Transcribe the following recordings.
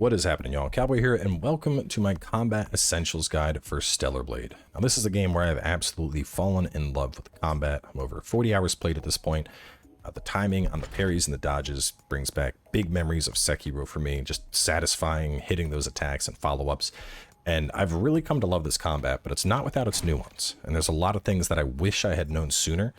What is happening, y'all? Cowboy here, and welcome to my Combat Essentials Guide for Stellar Blade. Now, this is a game where I've absolutely fallen in love with combat. I'm over 40 hours played at this point. The timing on the parries and the dodges brings back big memories of Sekiro for me, just satisfying hitting those attacks and follow-ups. And I've really come to love this combat, but it's not without its nuance. And there's a lot of things that I wish I had known sooner.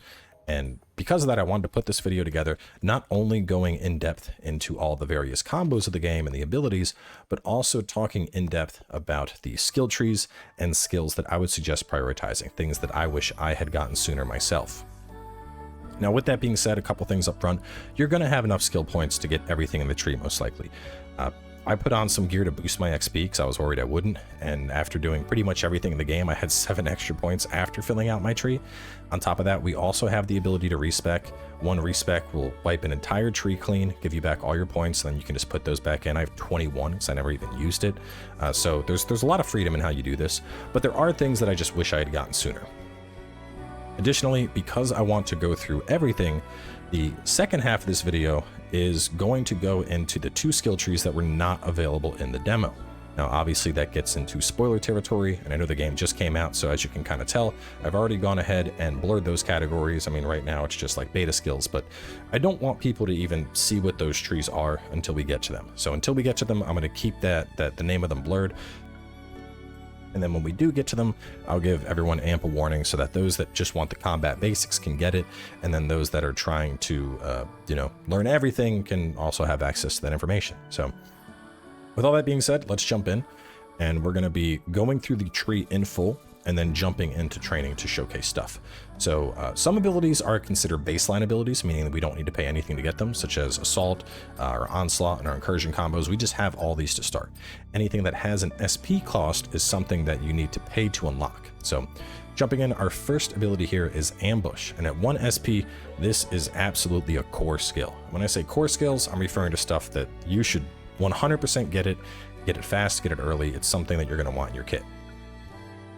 And because of that, I wanted to put this video together, not only going in depth into all the various combos of the game and the abilities, but also talking in depth about the skill trees and skills that I would suggest prioritizing, things that I wish I had gotten sooner myself. Now, with that being said, a couple things up front. You're going to have enough skill points to get everything in the tree, most likely. I put on some gear to boost my XP because I was worried I wouldn't, and after doing pretty much everything in the game, I had 7 extra points after filling out my tree. On top of that, we also have the ability to respec. One respec will wipe an entire tree clean, give you back all your points, and then you can just put those back in. I have 21 because I never even used it. So there's a lot of freedom in how you do this, but there are things that I just wish I had gotten sooner. Additionally, because I want to go through everything, the second half of this video is going to go into the 2 skill trees that were not available in the demo. Now, obviously that gets into spoiler territory, and I know the game just came out, so as you can kind of tell, I've already gone ahead and blurred those categories. I mean, right now it's just like beta skills, but I don't want people to even see what those trees are until we get to them. So until we get to them, I'm going to keep the name of them blurred. And then when we do get to them, I'll give everyone ample warning so that those that just want the combat basics can get it. And then those that are trying to, learn everything can also have access to that information. So with all that being said, let's jump in, and we're going to be going through the tree in full and then jumping into training to showcase stuff. So some abilities are considered baseline abilities, meaning that we don't need to pay anything to get them, such as Assault, or Onslaught, and our Incursion combos. We just have all these to start. Anything that has an SP cost is something that you need to pay to unlock. So jumping in, our first ability here is Ambush, and at 1 SP, this is absolutely a core skill. When I say core skills, I'm referring to stuff that you should 100% get it fast, get it early. It's something that you're going to want in your kit.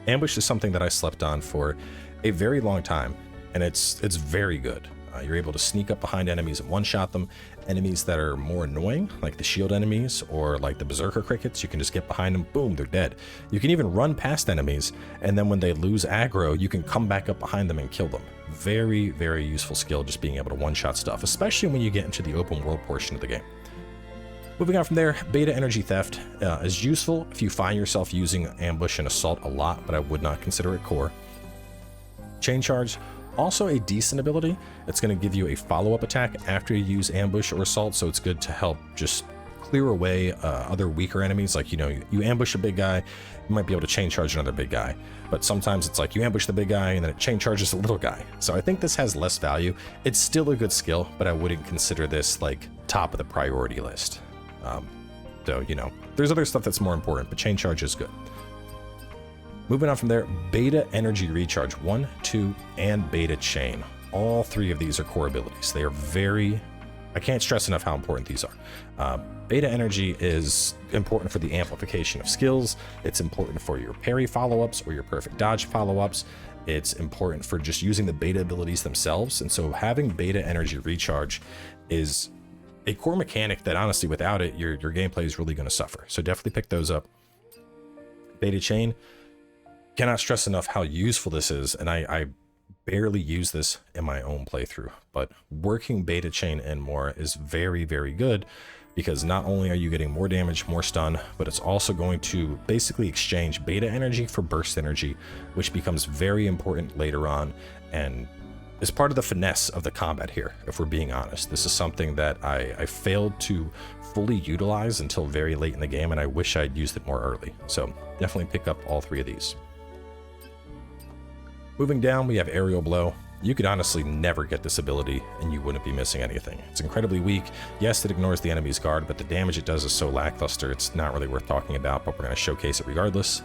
Ambush is something that I slept on for a very long time, and it's very good. You're able to sneak up behind enemies and one-shot them. Enemies that are more annoying, like the shield enemies or like the berserker crickets, you can just get behind them, boom, they're dead. You can even run past enemies, and then when they lose aggro, you can come back up behind them and kill them. Very, very useful skill, just being able to one-shot stuff, especially when you get into the open world portion of the game. Moving on from there, Beta Energy Theft is useful if you find yourself using Ambush and Assault a lot, but I would not consider it core. Chain Charge, also a decent ability. It's going to give you a follow-up attack after you use Ambush or Assault, so it's good to help just clear away other weaker enemies. Like, you ambush a big guy, you might be able to chain charge another big guy, but sometimes it's like you ambush the big guy and then it chain charges a little guy. So I think this has less value. It's still a good skill, but I wouldn't consider this like top of the priority list. There's other stuff that's more important, but chain charge is good. Moving on from there, Beta Energy Recharge 1, 2, and Beta Chain. All 3 of these are core abilities. They are I can't stress enough how important these are. Beta Energy is important for the amplification of skills. It's important for your parry follow-ups or your perfect dodge follow-ups. It's important for just using the beta abilities themselves. And so having Beta Energy Recharge is a core mechanic that honestly, without it, your gameplay is really going to suffer. So definitely pick those up. Beta Chain, cannot stress enough how useful this is, and I barely use this in my own playthrough, but working Beta Chain in more is very, very good, because not only are you getting more damage, more stun, but it's also going to basically exchange beta energy for burst energy, which becomes very important later on, and is part of the finesse of the combat here, if we're being honest. This is something that I failed to fully utilize until very late in the game, and I wish I'd used it more early. So definitely pick up all 3 of these. Moving down, we have Aerial Blow. You could honestly never get this ability and you wouldn't be missing anything. It's incredibly weak. Yes, it ignores the enemy's guard, but the damage it does is so lackluster, it's not really worth talking about, but we're going to showcase it regardless.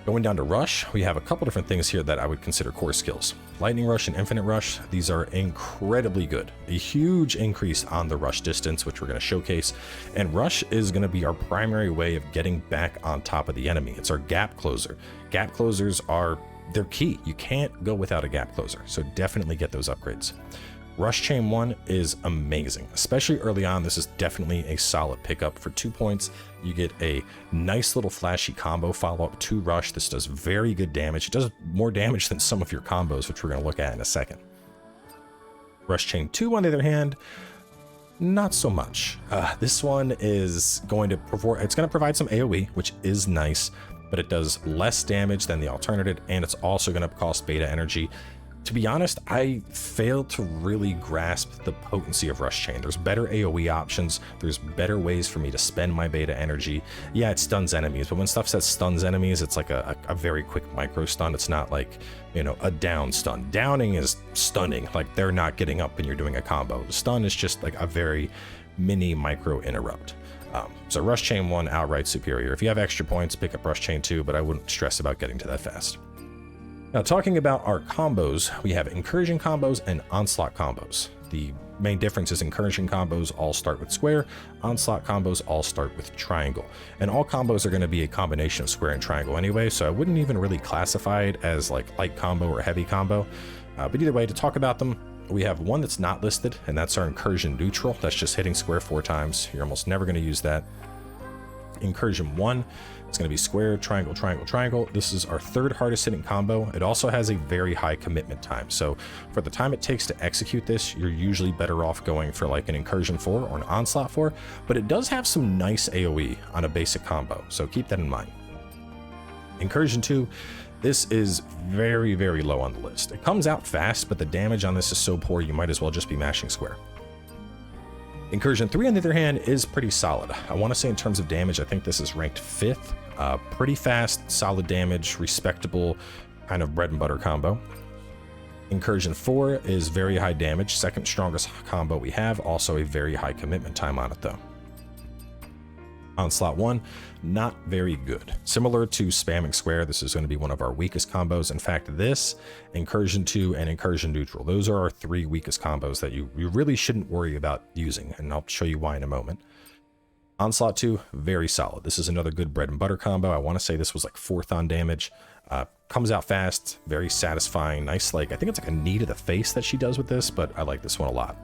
Going down to Rush, we have a couple different things here that I would consider core skills. Lightning Rush and Infinite Rush, these are incredibly good. A huge increase on the rush distance, which we're going to showcase. And Rush is going to be our primary way of getting back on top of the enemy. It's our gap closer. Gap closers they're key. You can't go without a gap closer, so definitely get those upgrades. Rush Chain 1 is amazing, especially early on. This is definitely a solid pickup. For 2 points, you get a nice little flashy combo follow-up to Rush. This does very good damage. It does more damage than some of your combos, which we're going to look at in a second. Rush Chain 2, on the other hand, not so much. This one is going to provide some AoE, which is nice, but it does less damage than the alternative, and it's also going to cost beta energy. To be honest, I failed to really grasp the potency of Rush Chain. There's better AoE options. There's better ways for me to spend my beta energy. Yeah, it stuns enemies, but when stuff says stuns enemies, it's like a very quick micro stun. It's not like, you know, a down stun. Downing is stunning. Like, they're not getting up when you're doing a combo. The stun is just like a very mini micro interrupt. So Rush Chain 1, outright superior. If you have extra points, pick up Rush Chain 2, but I wouldn't stress about getting to that fast. Now, talking about our combos, we have incursion combos and onslaught combos. The main difference is incursion combos all start with square, onslaught combos all start with triangle. And all combos are going to be a combination of square and triangle anyway, so I wouldn't even really classify it as like light combo or heavy combo. But either way, to talk about them, we have one that's not listed, and that's our incursion neutral. That's just hitting square 4 times. You're almost never going to use that. Incursion 1, it's going to be square, triangle, triangle, triangle. This is our 3rd hardest hitting combo. It also has a very high commitment time. So for the time it takes to execute this, you're usually better off going for like an incursion 4 or an onslaught 4, but it does have some nice AoE on a basic combo, so keep that in mind. Incursion 2, this is very, very low on the list. It comes out fast, but the damage on this is so poor you might as well just be mashing square. Incursion 3, on the other hand, is pretty solid. I want to say in terms of damage, I think this is ranked 5th. Pretty fast, solid damage, respectable kind of bread and butter combo. Incursion 4 is very high damage, 2nd strongest combo we have, also a very high commitment time on it though. Onslaught 1, not very good. Similar to spamming square, this is going to be one of our weakest combos. In fact, this, Incursion 2, and Incursion Neutral, those are our 3 weakest combos that you really shouldn't worry about using, and I'll show you why in a moment. Onslaught 2, very solid. This is another good bread and butter combo. I want to say this was like 4th on damage. Comes out fast, very satisfying, nice, like, I think it's like a knee to the face that she does with this, but I like this one a lot.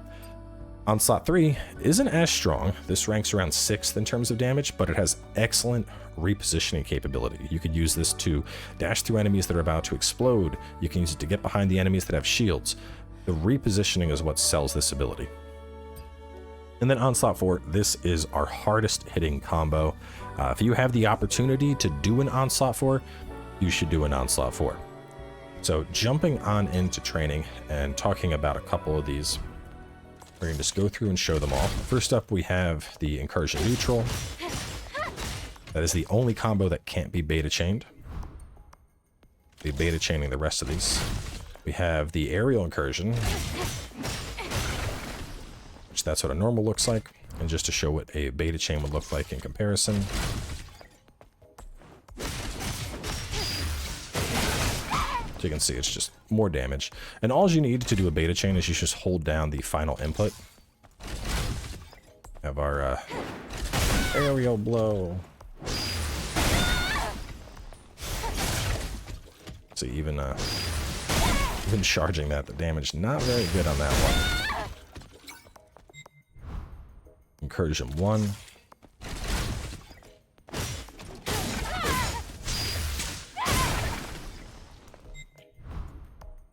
Onslaught 3 isn't as strong. This ranks around 6th in terms of damage, but it has excellent repositioning capability. You could use this to dash through enemies that are about to explode. You can use it to get behind the enemies that have shields. The repositioning is what sells this ability. And then Onslaught 4, this is our hardest hitting combo. If you have the opportunity to do an Onslaught 4, you should do an Onslaught 4. So jumping on into training and talking about a couple of these, we're going to just go through and show them all. First up, we have the Incursion Neutral. That is the only combo that can't be beta chained. Be beta chaining the rest of these. We have the Aerial Incursion, which that's what a normal looks like. And just to show what a beta chain would look like in comparison. So you can see it's just more damage. And all you need to do a beta chain is you just hold down the final input. Have our aerial blow. See, even charging that, the damage not very good on that one. Incursion 1.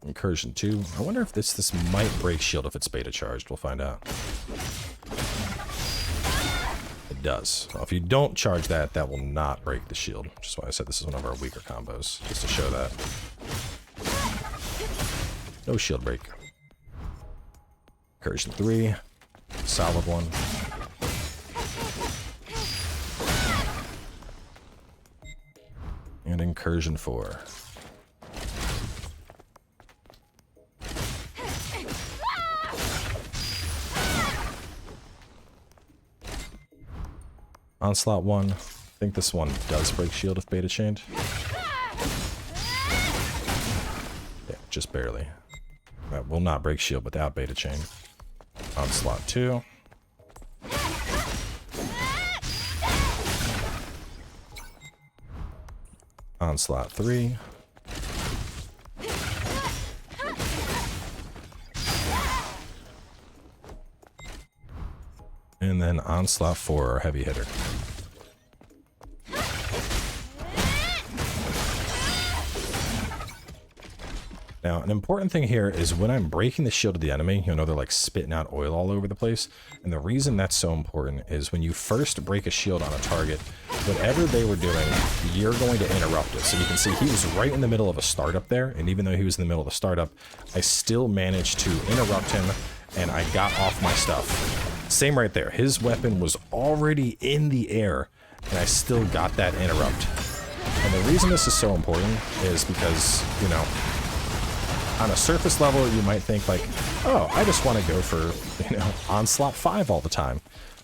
Incursion 2. I wonder if this might break shield if it's beta charged. We'll find out. It does. Well, if you don't charge that, that will not break the shield. Which is why I said this is one of our weaker combos, just to show that. No shield break. Incursion 3. Solid one. And Incursion 4. Onslaught 1. I think this one does break shield if beta chained. Yeah, just barely. That will not break shield without beta chain. Onslaught 2. Onslaught 3. then Onslaught 4, our heavy hitter. Now, an important thing here is when I'm breaking the shield of the enemy, you'll know they're like spitting out oil all over the place. And the reason that's so important is when you first break a shield on a target, whatever they were doing, you're going to interrupt it. So you can see he was right in the middle of a startup there. And even though he was in the middle of the startup, I still managed to interrupt him and I got off my stuff. Same right there. His weapon was already in the air and I still got that interrupt. And the reason this is so important is because, you know, on a surface level, you might think like, oh, I just want to go for, you know, Onslaught 5 all the time.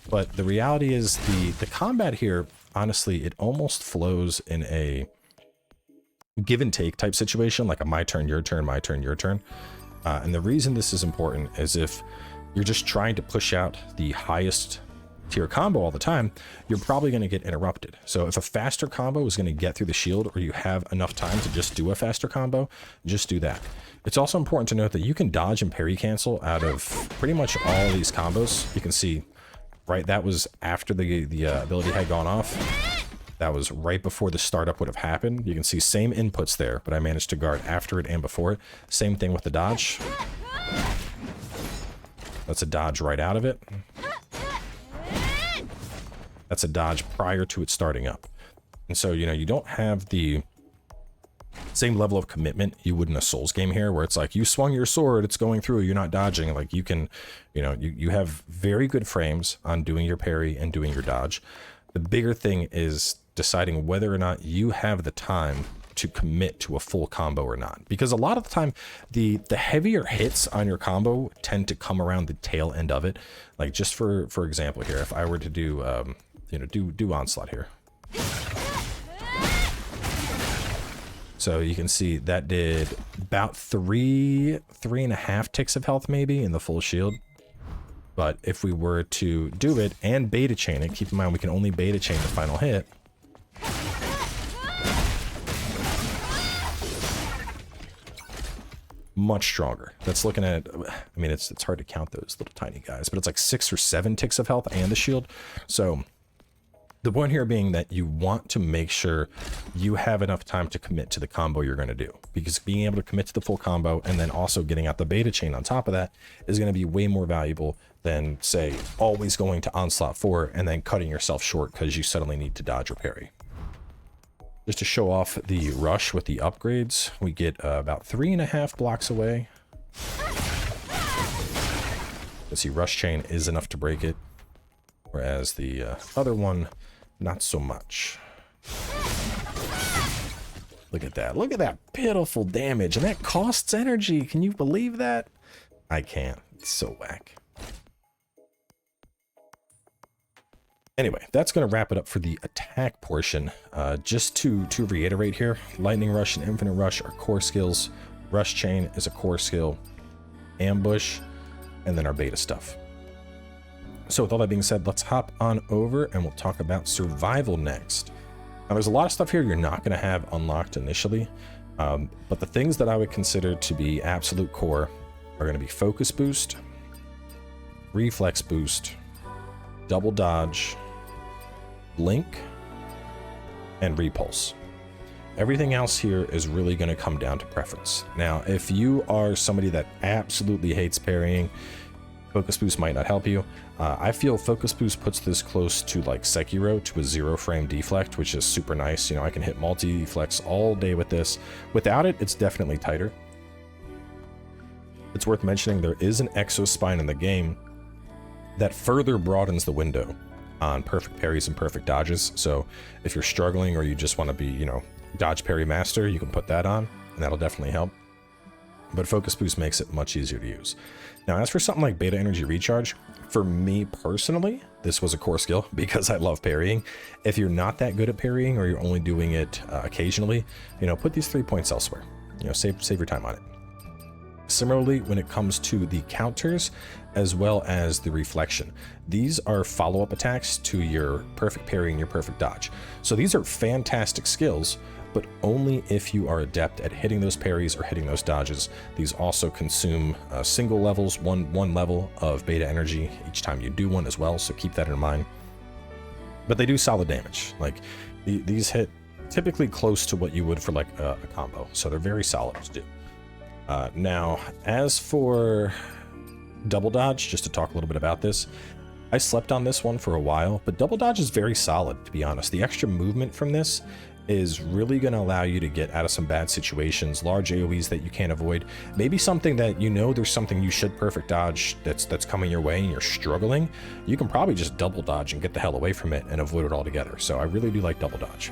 But the reality is the combat here, honestly, it almost flows in a give and take type situation, like a my turn, your turn, my turn, your turn. And the reason this is important is if you're just trying to push out the highest tier combo all the time, you're probably going to get interrupted. So if a faster combo is going to get through the shield, or you have enough time to just do a faster combo, just do that. It's also important to note that you can dodge and parry cancel out of pretty much all these combos. You can see, right, that was after the ability had gone off. That was right before the startup would have happened. You can see same inputs there, but I managed to guard after it and before it. Same thing with the dodge. That's a dodge right out of it. That's a dodge prior to it starting up. And so, you know, you don't have the same level of commitment you would in a Souls game here, where it's like you swung your sword, it's going through, you're not dodging. Like you can, you know, you have very good frames on doing your parry and doing your dodge. The bigger thing is deciding whether or not you have the time to commit to a full combo or not. Because a lot of the time, the heavier hits on your combo tend to come around the tail end of it. Like just for example here, if I were to do, you know, do Onslaught here. So you can see that did about three and a half ticks of health maybe in the full shield. But if we were to do it and beta chain it, keep in mind we can only beta chain the final hit. Much stronger. That's looking at, I mean, it's hard to count those little tiny guys, but it's like 6 or 7 ticks of health and the shield. So the point here being that you want to make sure you have enough time to commit to the combo you're going to do, because being able to commit to the full combo and then also getting out the beta chain on top of that is going to be way more valuable than, say, always going to Onslaught 4 and then cutting yourself short because you suddenly need to dodge or parry. Just to show off the rush with the upgrades, we get about 3.5 blocks away. Let's see, rush chain is enough to break it, whereas the other one, not so much. Look at that. Look at that pitiful damage. And that costs energy. Can you believe that? I can't. It's so whack. Anyway, that's going to wrap it up for the attack portion. Just to reiterate here, Lightning Rush and Infinite Rush are core skills. Rush Chain is a core skill. Ambush, and then our beta stuff. So with all that being said, let's hop on over and we'll talk about survival next. Now there's a lot of stuff here you're not going to have unlocked initially, but the things that I would consider to be absolute core are going to be focus boost, reflex boost, double dodge, blink, and repulse. Everything else here is really going to come down to preference. Now, if you are somebody that absolutely hates parrying, focus boost might not help you. I feel focus boost puts this close to like Sekiro, to a 0 frame deflect, which is super nice. You know, I can hit multi deflects all day with this. Without it, it's definitely tighter. It's worth mentioning there is an exo spine in the game that further broadens the window on perfect parries and perfect dodges. So if you're struggling or you just want to be, you know, dodge parry master, you can put that on and that'll definitely help. But focus boost makes it much easier to use. Now, as for something like beta energy recharge, for me personally, this was a core skill because I love parrying. If you're not that good at parrying or you're only doing it occasionally, you know, put these 3 points elsewhere. You know, save your time on it. Similarly, when it comes to the counters as well as the reflection, these are follow-up attacks to your perfect parry and your perfect dodge. So these are fantastic skills, but only if you are adept at hitting those parries or hitting those dodges. These also consume single levels, one level of beta energy each time you do one as well, so keep that in mind. But they do solid damage. Like, these hit typically close to what you would for like a combo, so they're very solid to do. Now, as for double dodge, just to talk a little bit about this, I slept on this one for a while, but double dodge is very solid, to be honest. The extra movement from this is really going to allow you to get out of some bad situations, large AoEs that you can't avoid, maybe something that you know there's something you should perfect dodge that's coming your way and you're struggling. You can probably just double dodge and get the hell away from it and avoid it altogether. So I really do like double dodge.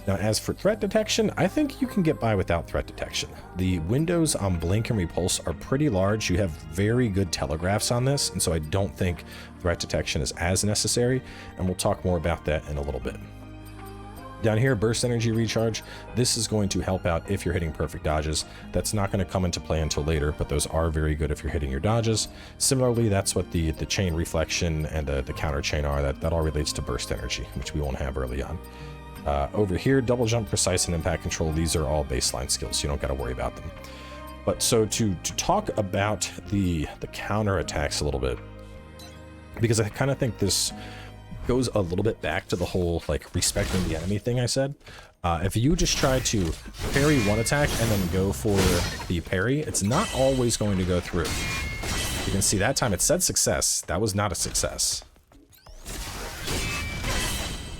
Now, as for threat detection, I think you can get by without threat detection. The windows on blink and repulse are pretty large. You have very good telegraphs on this, and so I don't think threat detection is as necessary, and we'll talk more about that in a little bit. Down here, burst energy recharge. This is going to help out if you're hitting perfect dodges. That's not going to come into play until later, but those are very good if you're hitting your dodges. Similarly, that's what the chain reflection and the counter chain are. That all relates to burst energy, which we won't have early on. Over here, double jump, precise, and impact control, these are all baseline skills. You don't got to worry about them. But so to talk about the counter attacks a little bit, because I kind of think this goes a little bit back to the whole like respecting the enemy thing I said. If you just try to parry one attack and then go for the parry, it's not always going to go through. You can see that time it said success. That was not a success.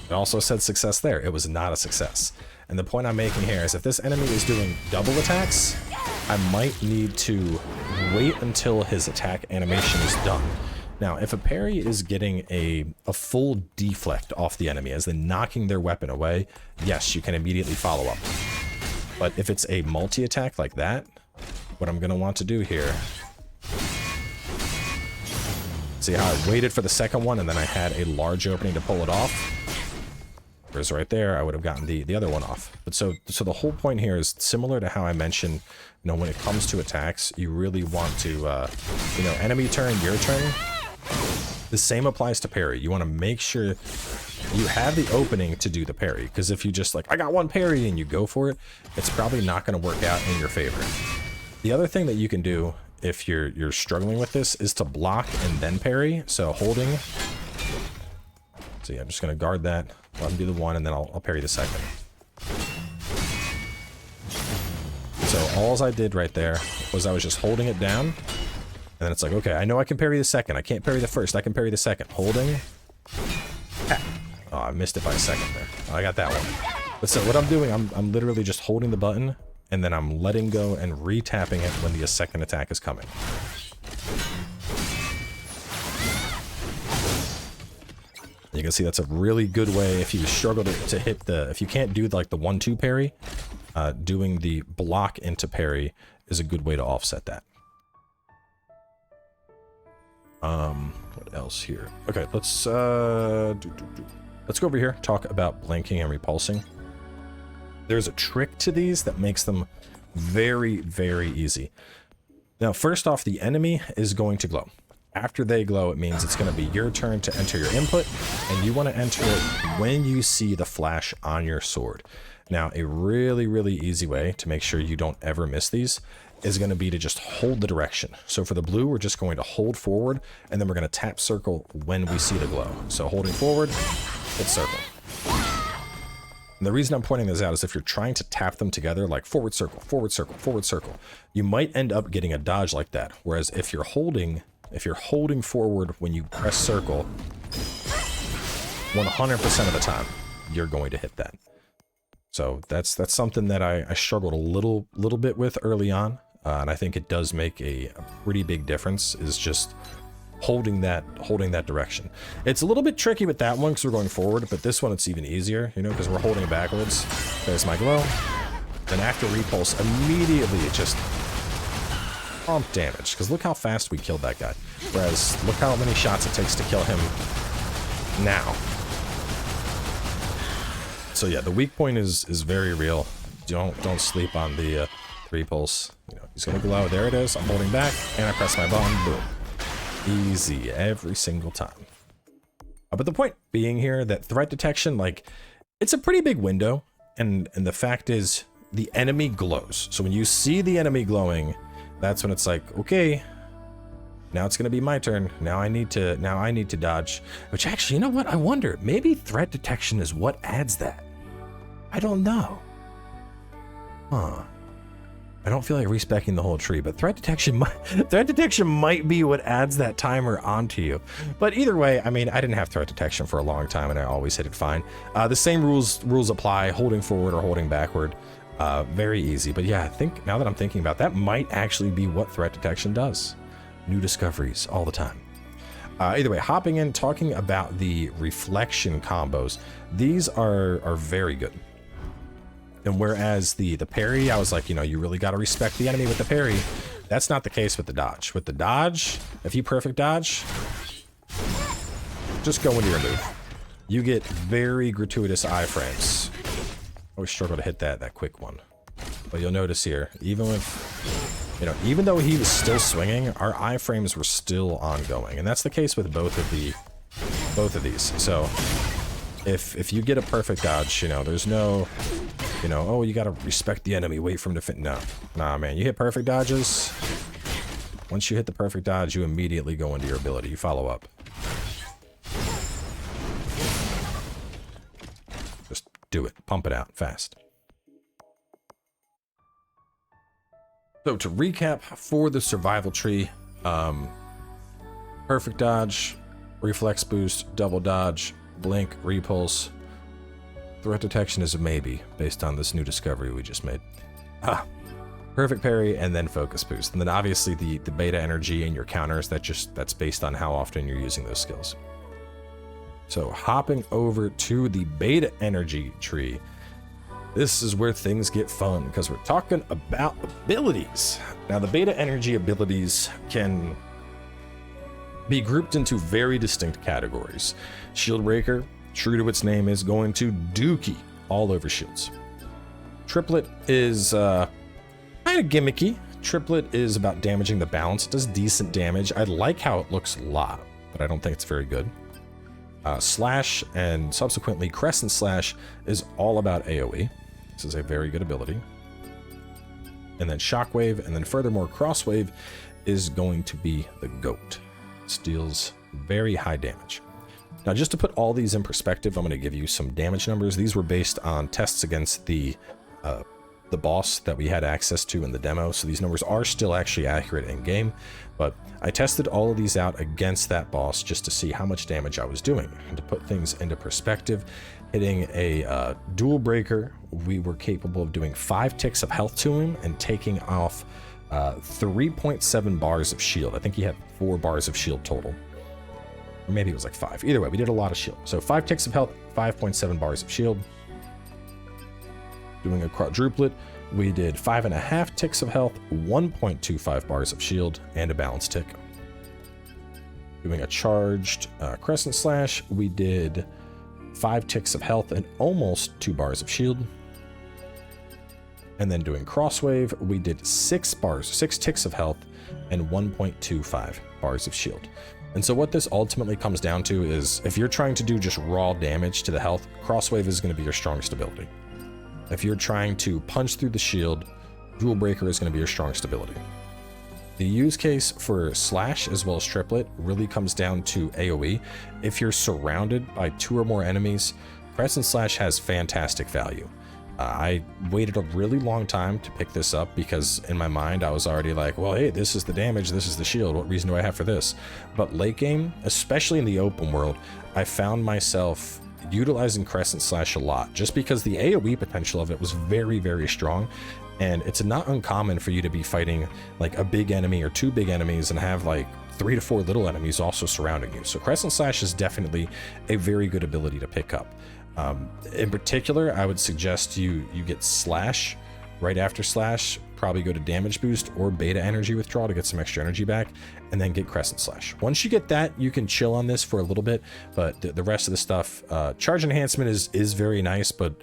It also said success there. It was not a success. And the point I'm making here is if this enemy is doing double attacks, I might need to wait until his attack animation is done. Now, if a parry is getting a full deflect off the enemy, as in knocking their weapon away, yes, you can immediately follow up. But if it's a multi-attack like that, what I'm going to want to do here... See how I waited for the second one and then I had a large opening to pull it off? Whereas right there, I would have gotten the other one off. But so the whole point here is similar to how I mentioned, you know, when it comes to attacks, you really want to, you know, enemy turn, your turn. The same applies to parry. You want to make sure you have the opening to do the parry. Because if you just like, I got one parry and you go for it, it's probably not going to work out in your favor. The other thing that you can do if you're struggling with this is to block and then parry. So holding. So yeah, I'm just going to guard that. Let him do the one, and then I'll parry the second. So all I did right there was I was just holding it down, and then it's like, okay, I know I can parry the second. I can't parry the first. I can parry the second. Holding. Oh, I missed it by a second there. Oh, I got that one. But so what I'm doing, I'm literally just holding the button, and then I'm letting go and re-tapping it when the second attack is coming. You can see that's a really good way if you struggle to hit the, if you can't do like the 1-2 parry, doing the block into parry is a good way to offset that. What else here? Okay, let's go over here, talk about blinking and repulsing. There's a trick to these that makes them very, very easy. Now, first off, the enemy is going to glow. After they glow, it means it's going to be your turn to enter your input, and you want to enter it when you see the flash on your sword. Now, a really, really easy way to make sure you don't ever miss these is going to be to just hold the direction. So for the blue, we're just going to hold forward, and then we're going to tap circle when we see the glow. So holding forward, hit circle. And the reason I'm pointing this out is if you're trying to tap them together, like forward circle, forward circle, forward circle, you might end up getting a dodge like that. Whereas if you're holding forward when you press circle, 100% of the time, you're going to hit that. So that's something that I struggled a little bit with early on, and I think it does make a pretty big difference, is just holding that direction. It's a little bit tricky with that one because we're going forward, but this one it's even easier, you know, because we're holding it backwards. There's my glow. Then after repulse, immediately it just prompt damage, because look how fast we killed that guy. Whereas look how many shots it takes to kill him now. So yeah, the weak point is very real. Don't sleep on the repulse. You know, he's gonna glow. There it is. I'm holding back, and I press my button. Boom. Easy every single time. But the point being here that threat detection, like, it's a pretty big window. and the fact is the enemy glows. So when you see the enemy glowing, that's when it's like, okay, now it's gonna be my turn. Now I need to dodge. Which actually, you know what? I wonder, maybe threat detection is what adds that. I don't know. Huh. I don't feel like respecking the whole tree, but threat detection might be what adds that timer onto you. But either way, I mean, I didn't have threat detection for a long time and I always hit it fine. The same rules apply, holding forward or holding backward. Very easy. But yeah, I think now that I'm thinking about that, might actually be what threat detection does. New discoveries all the time. Either way, hopping in, talking about the reflection combos. These are very good. And whereas the parry, I was like, you know, you really got to respect the enemy with the parry. That's not the case with the dodge. With the dodge, if you perfect dodge, just go into your move. You get very gratuitous iframes. I always struggle to hit that quick one. But you'll notice here, even with, you know, even though he was still swinging, our iframes were still ongoing. And that's the case with both of these. So if you get a perfect dodge, you know, there's no, you know, oh, you gotta respect the enemy, wait for him to fit. No, nah, man, you hit perfect dodges. Once you hit the perfect dodge, you immediately go into your ability. You follow up. Just do it, pump it out fast. So to recap for the survival tree, perfect dodge, reflex boost, double dodge, blink, repulse. Threat detection is a maybe based on this new discovery we just made. Perfect parry and then focus boost. And then obviously the beta energy and your counters, that's based on how often you're using those skills. So hopping over to the beta energy tree, this is where things get fun because we're talking about abilities. Now the beta energy abilities can be grouped into very distinct categories. Shield Breaker, true to its name, is going to dookie all over shields. Triplet is kind of gimmicky. Triplet is about damaging the balance. It does decent damage. I like how it looks live, but I don't think it's very good. Slash and subsequently Crescent Slash is all about AoE. This is a very good ability. And then Shockwave, and then furthermore Crosswave is going to be the GOAT. It deals very high damage. Now, just to put all these in perspective, I'm going to give you some damage numbers. These were based on tests against the boss that we had access to in the demo, so these numbers are still actually accurate in game, but I tested all of these out against that boss just to see how much damage I was doing. And to put things into perspective, hitting a dual breaker, we were capable of doing 5 ticks of health to him and taking off 3.7 bars of shield. I think he had 4 bars of shield total. Or maybe it was like 5. Either way, we did a lot of shield. So 5 ticks of health, 5.7 bars of shield. Doing a quadruplet, we did 5.5 ticks of health, 1.25 bars of shield, and a balance tick. Doing a charged Crescent Slash, we did 5 ticks of health and almost 2 bars of shield. And then doing Crosswave, we did 6 ticks of health and 1.25 bars of shield. And so what this ultimately comes down to is if you're trying to do just raw damage to the health, Crosswave is going to be your strongest ability. If you're trying to punch through the shield, Dual Breaker is going to be your strongest ability. The use case for Slash as well as Triplet really comes down to AoE. If you're surrounded by 2 or more enemies, Crescent Slash has fantastic value. I waited a really long time to pick this up because in my mind I was already like, well, hey, this is the damage, this is the shield, what reason do I have for this? But late game, especially in the open world, I found myself utilizing Crescent Slash a lot just because the AoE potential of it was very, very strong. And it's not uncommon for you to be fighting like a big enemy or 2 big enemies and have like 3 to 4 little enemies also surrounding you. So Crescent Slash is definitely a very good ability to pick up. In particular, I would suggest you get Slash right after Slash, probably go to damage boost or beta energy withdrawal to get some extra energy back, and then get Crescent Slash. Once you get that, you can chill on this for a little bit, but the rest of the stuff, charge enhancement is very nice, but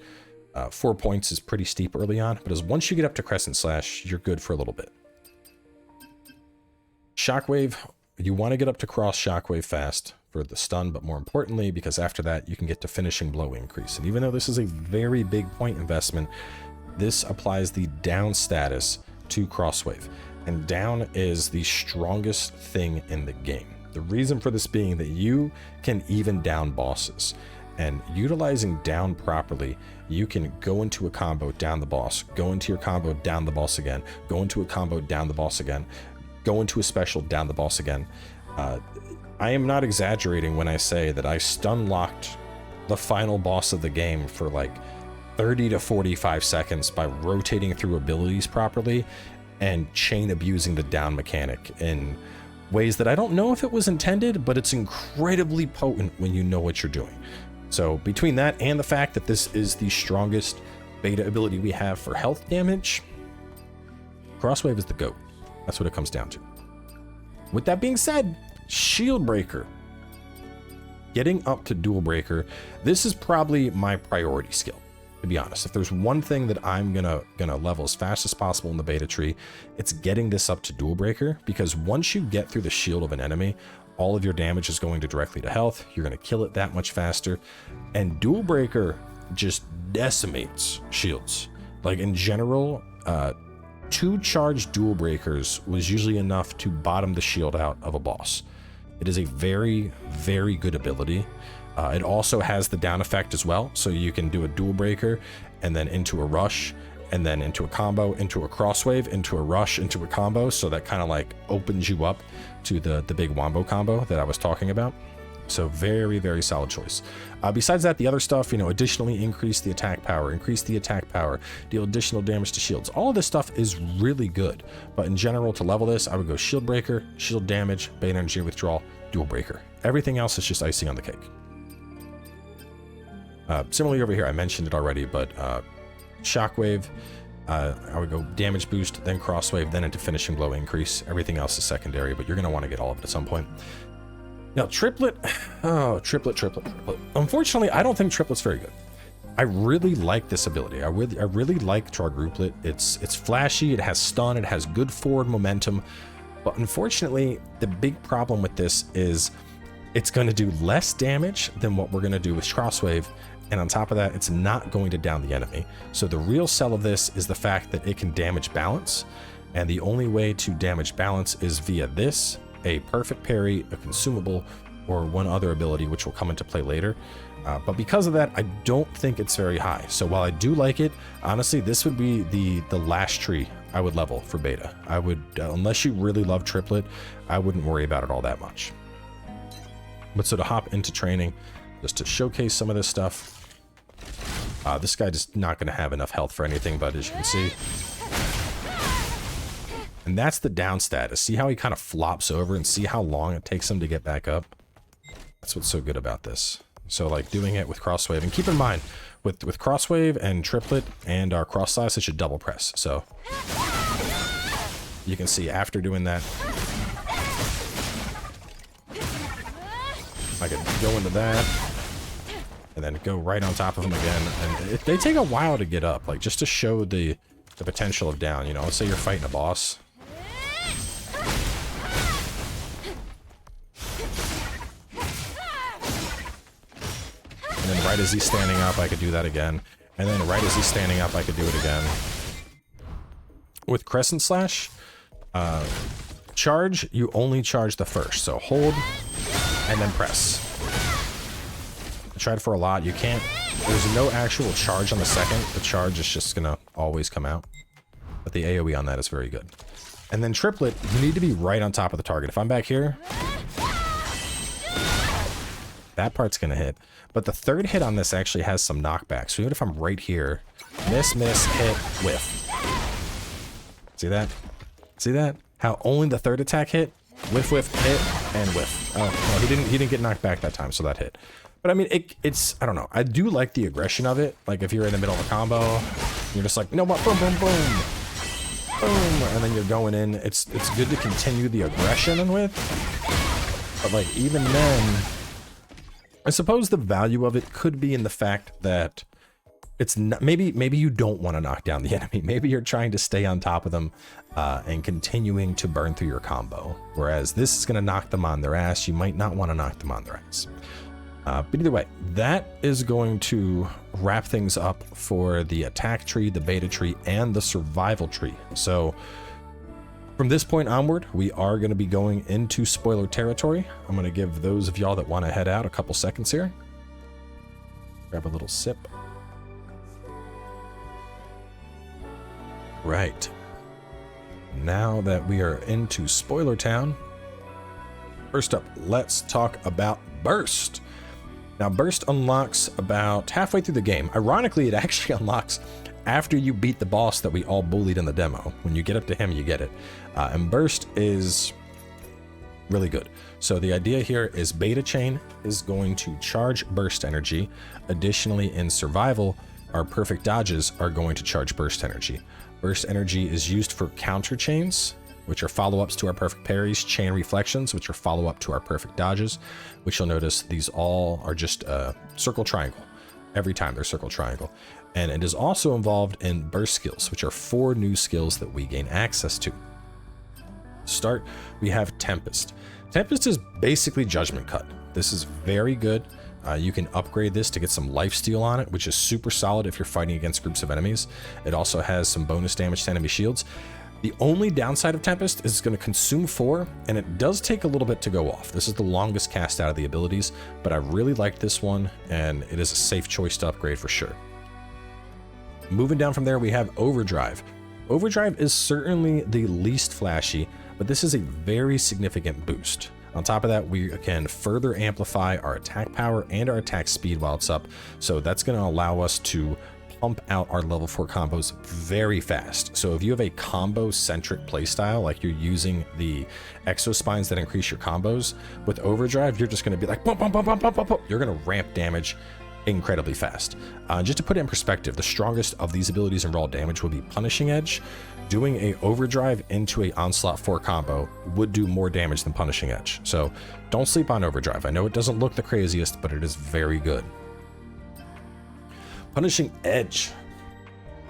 4 points is pretty steep early on. But once you get up to Crescent Slash, you're good for a little bit. Shockwave, you want to get up to cross shockwave fast for the stun, but more importantly, because after that you can get to finishing blow increase. And even though this is a very big point investment, this applies the down status to crosswave. And down is the strongest thing in the game. The reason for this being that you can even down bosses. And utilizing down properly, you can go into a combo, down the boss, go into your combo, down the boss again, go into a combo, down the boss again, go into a special, down the boss again. I am not exaggerating when I say that I stun locked the final boss of the game for like 30 to 45 seconds by rotating through abilities properly and chain abusing the down mechanic in ways that I don't know if it was intended, but it's incredibly potent when you know what you're doing. So between that and the fact that this is the strongest beta ability we have for health damage, Crosswave is the GOAT. That's what it comes down to. With that being said, Shield Breaker. Getting up to Dual Breaker, this is probably my priority skill, to be honest. If there's one thing that I'm gonna level as fast as possible in the beta tree, it's getting this up to Dual Breaker, because once you get through the shield of an enemy, all of your damage is going to directly to health. You're going to kill it that much faster. And Dual Breaker just decimates shields. Like in general, 2 charged Dual Breakers was usually enough to bottom the shield out of a boss. It is a very, very good ability. It also has the down effect as well. So you can do a Dual Breaker and then into a rush, and then into a combo, into a crosswave, into a rush, into a combo. So that kind of like opens you up to the big wombo combo that I was talking about. So very, very solid choice. Besides that, the other stuff, you know, additionally increase the attack power, deal additional damage to shields. All of this stuff is really good. But in general, to level this, I would go Shield Breaker, Shield Damage, Bane Energy Withdrawal, Dual Breaker. Everything else is just icing on the cake. Similarly over here, I mentioned it already, but Shockwave, I would go damage boost, then crosswave, then into finishing blow increase. Everything else is secondary, but you're going to want to get all of it at some point. Now, triplet. Oh, triplet. Unfortunately, I don't think triplet's very good. I really like this ability. I really like Quadruplet. It's flashy, it has stun, it has good forward momentum. But unfortunately, the big problem with this is it's going to do less damage than what we're going to do with crosswave. And on top of that, it's not going to down the enemy. So the real sell of this is the fact that it can damage balance. And the only way to damage balance is via this, a perfect parry, a consumable, or one other ability, which will come into play later. But because of that, I don't think it's very high. So while I do like it, honestly, this would be the last tree I would level for beta. I would, unless you really love triplet, I wouldn't worry about it all that much. But so to hop into training, just to showcase some of this stuff, this guy is not going to have enough health for anything, but as you can see, and that's the down status. See how he kind of flops over, and see how long it takes him to get back up? That's what's so good about this. So like doing it with crosswave, and keep in mind with crosswave and triplet and our cross slash, it should double press. So you can see after doing that, I could go into that and then go right on top of him again. And they take a while to get up, like just to show the potential of down. You know, let's say you're fighting a boss. And then right as he's standing up, I could do that again. And then right as he's standing up, I could do it again. With Crescent Slash, charge, you only charge the first. So hold and then press. I tried for a lot. You can't, there's no actual charge on the second. The charge is just gonna always come out. But the AoE on that is very good. And then triplet, you need to be right on top of the target. If I'm back here, that part's gonna hit. But the third hit on this actually has some knockback. So even if I'm right here, miss, hit, whiff. See that? See that? How only the third attack hit? Whiff, hit, and whiff. Oh, no, he didn't get knocked back that time, so that hit. But I mean, it's, I don't know. I do like the aggression of it. Like if you're in the middle of a combo, you're just like, you know what, boom, boom, boom. Boom, and then you're going in. It's good to continue the aggression with. But like even then, I suppose the value of it could be in the fact that it's not, maybe you don't want to knock down the enemy. Maybe you're trying to stay on top of them and continuing to burn through your combo. Whereas this is going to knock them on their ass. You might not want to knock them on their ass. But either way, that is going to wrap things up for the attack tree, the beta tree, and the survival tree. So from this point onward, we are going to be going into spoiler territory. I'm going to give those of y'all that want to head out a couple seconds here. Grab a little sip. Right. Now that we are into Spoiler Town, first up, let's talk about Burst. Now, Burst unlocks about halfway through the game. Ironically, it actually unlocks after you beat the boss that we all bullied in the demo. When you get up to him, you get it. And Burst is really good. So the idea here is Beta Chain is going to charge Burst energy. Additionally, in Survival, our perfect dodges are going to charge Burst energy. Burst energy is used for counter chains, which are follow-ups to our perfect parries, chain reflections, which are follow-up to our perfect dodges, which you'll notice these all are just circle triangle. Every time they're circle triangle. And it is also involved in burst skills, which are 4 new skills that we gain access to. Start, we have Tempest. Tempest is basically Judgment Cut. This is very good. You can upgrade this to get some lifesteal on it, which is super solid if you're fighting against groups of enemies. It also has some bonus damage to enemy shields. The only downside of Tempest is it's going to consume 4, and it does take a little bit to go off. This is the longest cast out of the abilities, but I really like this one, and it is a safe choice to upgrade for sure. Moving down from there, we have Overdrive. Overdrive is certainly the least flashy, but this is a very significant boost. On top of that, we can further amplify our attack power and our attack speed while it's up, so that's going to allow us to pump out our level 4 combos very fast. So if you have a combo-centric playstyle, like you're using the exospines that increase your combos, with Overdrive, you're just going to be like, bump, bump, bump, bump, bump, bump. You're going to ramp damage incredibly fast. Just to put it in perspective, the strongest of these abilities in raw damage would be Punishing Edge. Doing a Overdrive into a Onslaught 4 combo would do more damage than Punishing Edge. So don't sleep on Overdrive. I know it doesn't look the craziest, but it is very good. Punishing Edge.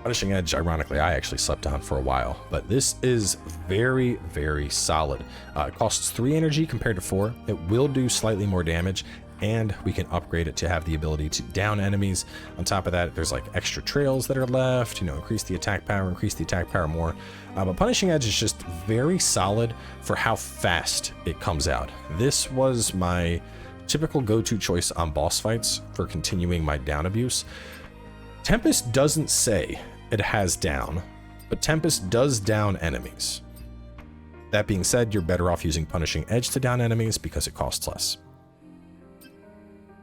Punishing Edge, ironically, I actually slept on for a while, but this is very, very solid. It costs 3 energy compared to 4. It will do slightly more damage, and we can upgrade it to have the ability to down enemies. On top of that, there's like extra trails that are left, increase the attack power more. But Punishing Edge is just very solid for how fast it comes out. This was my typical go-to choice on boss fights for continuing my down abuse. Tempest doesn't say it has down, but Tempest does down enemies. That being said, you're better off using Punishing Edge to down enemies because it costs less.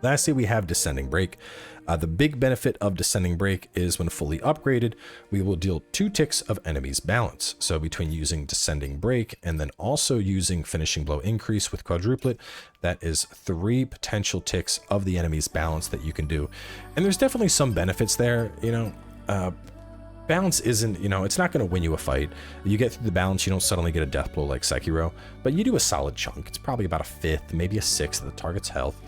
Lastly, we have Descending Break. The big benefit of Descending Break is when fully upgraded, we will deal 2 ticks of enemies balance. So between using Descending Break and then also using Finishing Blow Increase with Quadruplet, that is 3 potential ticks of the enemy's balance that you can do. And there's definitely some benefits there. Balance isn't, it's not going to win you a fight. You get through the balance, you don't suddenly get a death blow like Sekiro, but you do a solid chunk. It's probably about a 1/5, maybe a 1/6 of the target's health.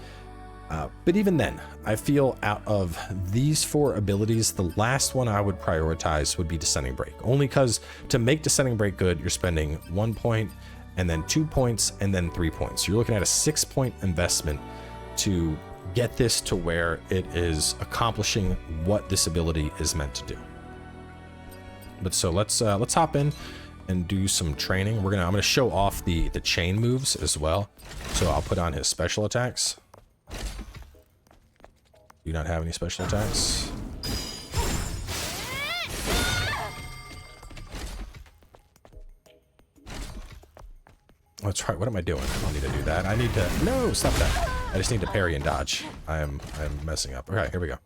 But even then, I feel out of these 4 abilities, the last one I would prioritize would be Descending Break. Only because to make Descending Break good, you're spending 1 point, and then 2 points, and then 3 points. You're looking at a 6-point investment to get this to where it is accomplishing what this ability is meant to do. But so let's hop in and do some training. I'm gonna show off the chain moves as well. So I'll put on his special attacks. Do not have any special attacks. Oh, that's right. What am I doing? I don't need to do that. I need to... No, stop that. I just need to parry and dodge. I'm messing up. Okay, here we go.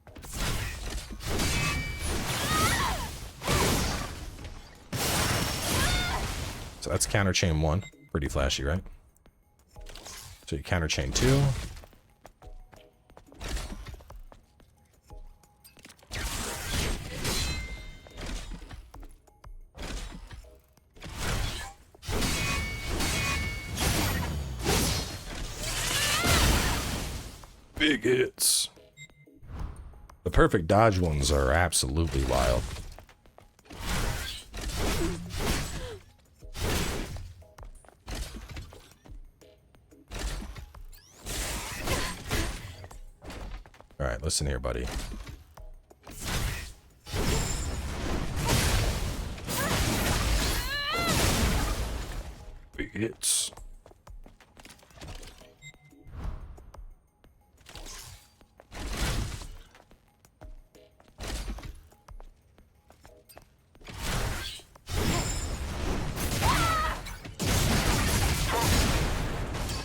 So that's counter chain 1. Pretty flashy, right? So you counter chain 2. Big hits. The perfect dodge ones are absolutely wild. Alright, listen here, buddy. Big hits.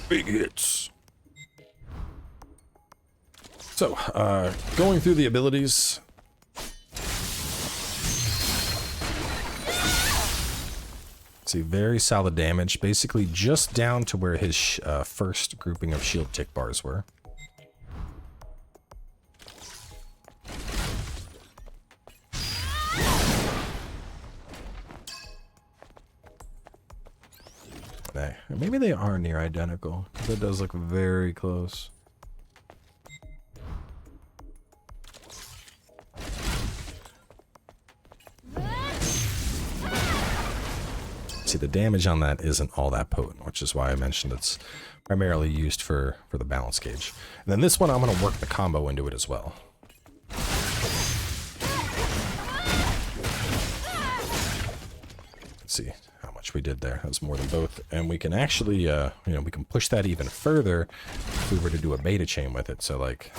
Big hits. So, going through the abilities. See, very solid damage, basically just down to where his first grouping of shield tick bars were. Maybe they are near identical, because it does look very close. See, the damage on that isn't all that potent, which is why I mentioned it's primarily used for the balance gauge. And then this one, I'm going to work the combo into it as well. Let's see how much we did there. That was more than both. And we can actually, you know, we can push that even further if we were to do a beta chain with it. So, like...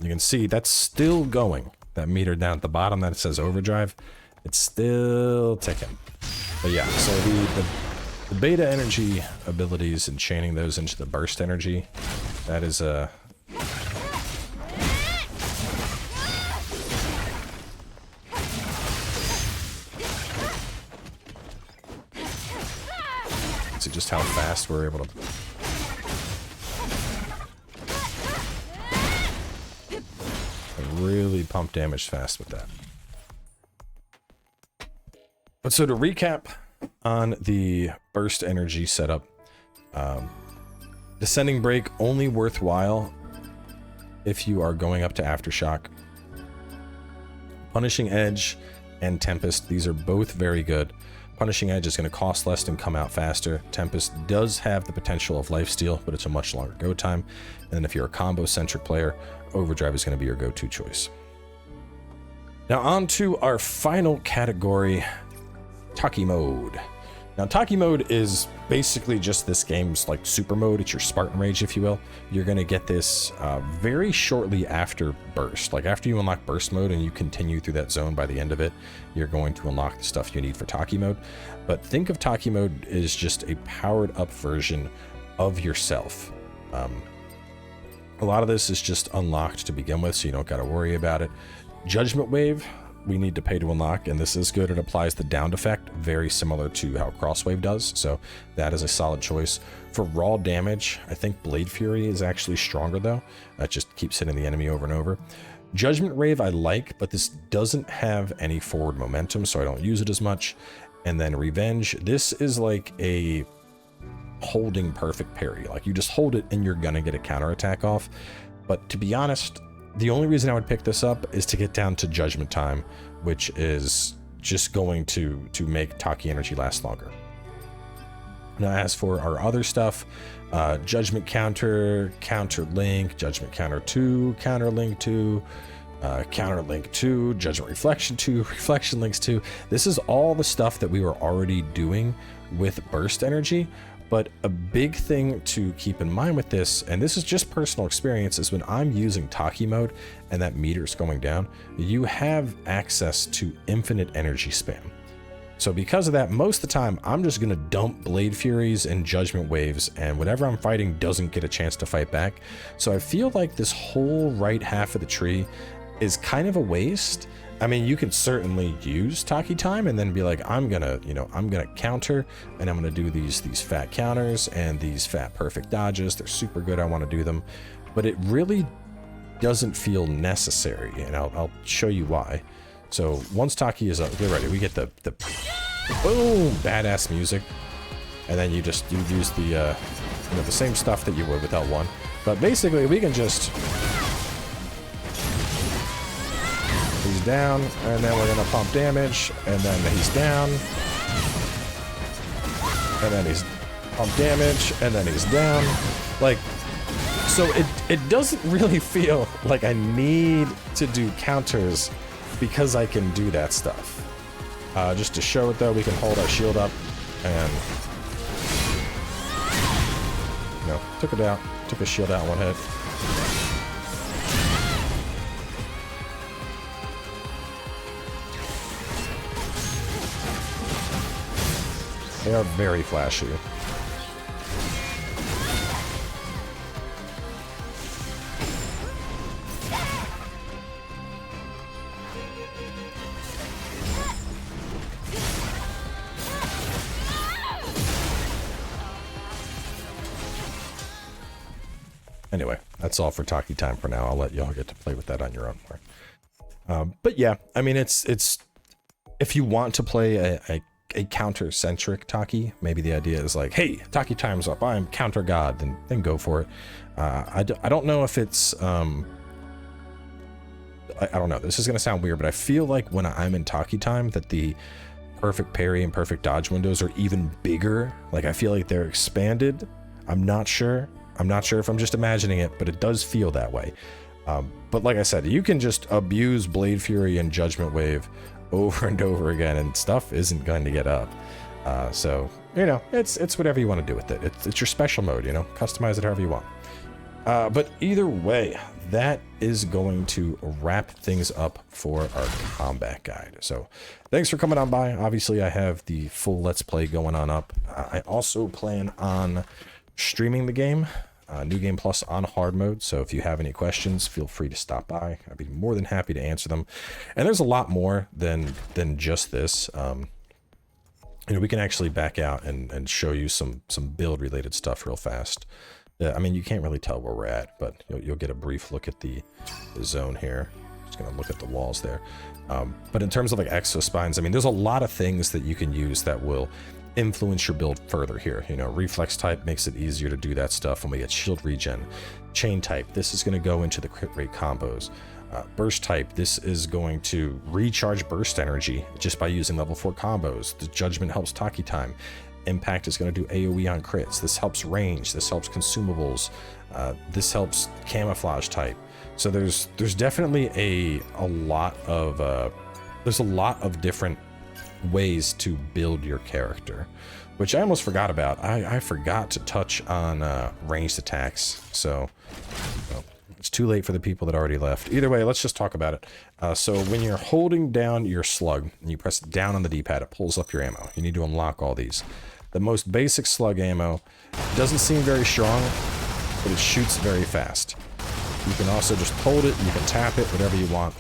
You can see that's still going. That meter down at the bottom that says overdrive, it's still ticking. But yeah, so the beta energy abilities and chaining those into the burst energy, that is a... See just how fast we're able to... really pump damage fast with that. But so to recap on the burst energy setup, descending break only worthwhile if you are going up to aftershock. Punishing edge and tempest, these are both very good. Punishing edge is going to cost less and come out faster. Tempest does have the potential of lifesteal, but it's a much longer go time. And then if you're a combo centric player, overdrive is going to be your go-to choice. Now on to our final category, Taki mode. Now Taki mode is basically just this game's like super mode. It's your Spartan Rage, if you will. You're going to get this very shortly after burst. Like after you unlock burst mode and you continue through that zone, by the end of it, you're going to unlock the stuff you need for Taki mode. But think of Taki mode as just a powered up version of yourself. A lot of this is just unlocked to begin with, so you don't got to worry about it. Judgment Wave, we need to pay to unlock, and this is good. It applies the downed effect, very similar to how Crosswave does, so that is a solid choice. For raw damage, I think Blade Fury is actually stronger, though. That just keeps hitting the enemy over and over. Judgment Wave I like, but this doesn't have any forward momentum, so I don't use it as much. And then Revenge, this is like a holding perfect parry. Like you just hold it and you're gonna get a counterattack off. But to be honest, the only reason I would pick this up is to get down to Judgment Time, which is just going to make Taki energy last longer. Now as for our other stuff, Judgment Counter, Counter Link, Judgment Counter 2, Counter Link 2, Counter Link 2, Judgment Reflection 2, Reflection Links 2. This is all the stuff that we were already doing with burst energy. But a big thing to keep in mind with this, and this is just personal experience, is when I'm using Taki mode and that meter's going down, you have access to infinite energy spam. So because of that, most of the time, I'm just going to dump Blade Furies and Judgment Waves, and whatever I'm fighting doesn't get a chance to fight back. So I feel like this whole right half of the tree is kind of a waste. I mean, you can certainly use Taki time and then be like, I'm gonna counter, and I'm gonna do these fat counters and these fat perfect dodges. They're super good. I want to do them, but it really doesn't feel necessary, and I'll show you why. So once Taki is up, get ready. We get the Boom! Badass music. And then you use the, you know, the same stuff that you would with L1. But basically, we can just... He's down, and then we're gonna pump damage, and then he's down. And then he's pump damage, and then he's down. Like, so it doesn't really feel like I need to do counters because I can do that stuff. Just to show it though, we can hold our shield up and, you know, took it out, took his shield out in one hit. They are very flashy. Anyway, that's all for talkie time for now. I'll let y'all get to play with that on your own more. But yeah, I mean, it's if you want to play a counter-centric talkie, maybe the idea is like, hey, talkie time's up, I'm counter god, then go for it. I don't know if it's I don't know, this is gonna sound weird, but I feel like when I'm in talkie time that the perfect parry and perfect dodge windows are even bigger. Like, I feel like they're expanded. I'm not sure if I'm just imagining it, but it does feel that way. But like I said, you can just abuse Blade Fury and Judgment Wave over and over again, and stuff isn't going to get up. So, you know, it's whatever you want to do with it. It's your special mode, you know, customize it however you want. But either way, that is going to wrap things up for our combat guide. So thanks for coming on by. Obviously, I have the full Let's Play going on up. I also plan on streaming the game, New Game Plus on hard mode. So if you have any questions, feel free to stop by. I'd be more than happy to answer them. And there's a lot more than just this. You know, we can actually back out and show you some build related stuff real fast. I mean, you can't really tell where we're at, but you'll get a brief look at the zone here. Just gonna look at the walls there. But in terms of like exospines, I mean, there's a lot of things that you can use that will influence your build further here. You know, reflex type makes it easier to do that stuff when we get shield regen. Chain type, this is going to go into the crit rate combos. Burst type, this is going to recharge burst energy just by using level 4 combos. The judgment helps talkie time. Impact is going to do AoE on crits. This helps range. This helps consumables. This helps camouflage type. So there's definitely a lot of different ways to build your character, which I almost forgot about. I forgot to touch on ranged attacks, so well, it's too late for the people that already left. Either way, let's just talk about it. So when you're holding down your slug and you press down on the D-pad, it pulls up your ammo. You need to unlock all these. The most basic slug ammo doesn't seem very strong, but it shoots very fast. You can also just hold it, you can tap it, whatever you want.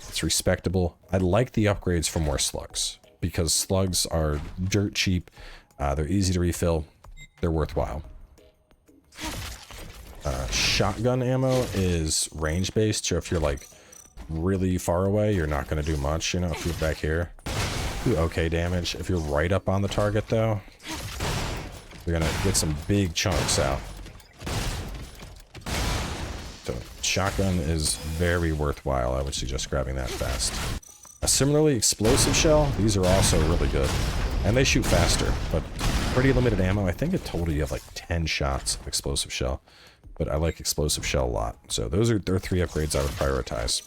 It's respectable. I like the upgrades for more slugs, because slugs are dirt cheap, they're easy to refill, they're worthwhile. Shotgun ammo is range based, so if you're like really far away, you're not going to do much. You know, if you're back here, do okay damage. If you're right up on the target though, you're going to get some big chunks out. So shotgun is very worthwhile. I would suggest grabbing that fast. Similarly, explosive shell, these are also really good. And they shoot faster, but pretty limited ammo. I think in total you have like 10 shots of explosive shell. But I like explosive shell a lot. So those are 3 upgrades I would prioritize.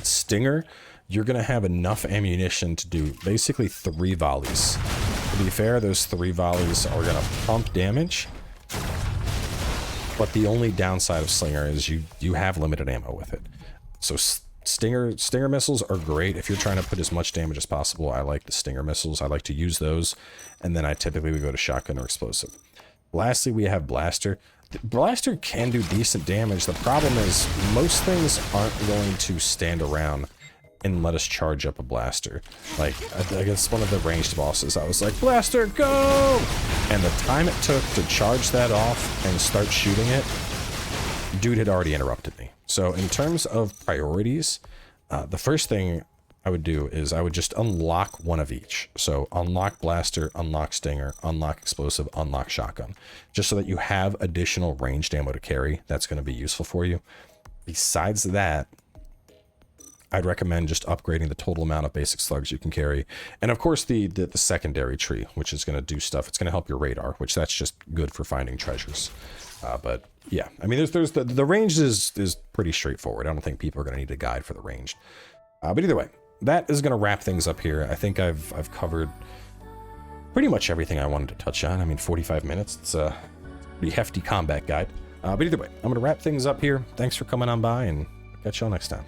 Stinger, you're going to have enough ammunition to do basically 3 volleys. To be fair, those 3 volleys are going to pump damage. But the only downside of Slinger is you have limited ammo with it. So Stinger missiles are great if you're trying to put as much damage as possible. I like the Stinger missiles. I like to use those. And then I typically would go to shotgun or explosive. Lastly, we have Blaster. The Blaster can do decent damage. The problem is most things aren't going to stand around and let us charge up a Blaster. Like, I guess one of the ranged bosses, I was like, Blaster, go! And the time it took to charge that off and start shooting it, dude had already interrupted me. So in terms of priorities, the first thing I would do is I would just unlock one of each. So unlock blaster, unlock stinger, unlock explosive, unlock shotgun. Just so that you have additional ranged ammo to carry. That's going to be useful for you. Besides that, I'd recommend just upgrading the total amount of basic slugs you can carry. And of course the secondary tree, which is going to do stuff. It's going to help your radar, which that's just good for finding treasures. But yeah, I mean, there's the range is pretty straightforward. I don't think people are going to need a guide for the ranged. But either way, that is going to wrap things up here. I think I've covered pretty much everything I wanted to touch on. I mean, 45 minutes. It's a pretty hefty combat guide. But either way, I'm going to wrap things up here. Thanks for coming on by, and catch y'all next time.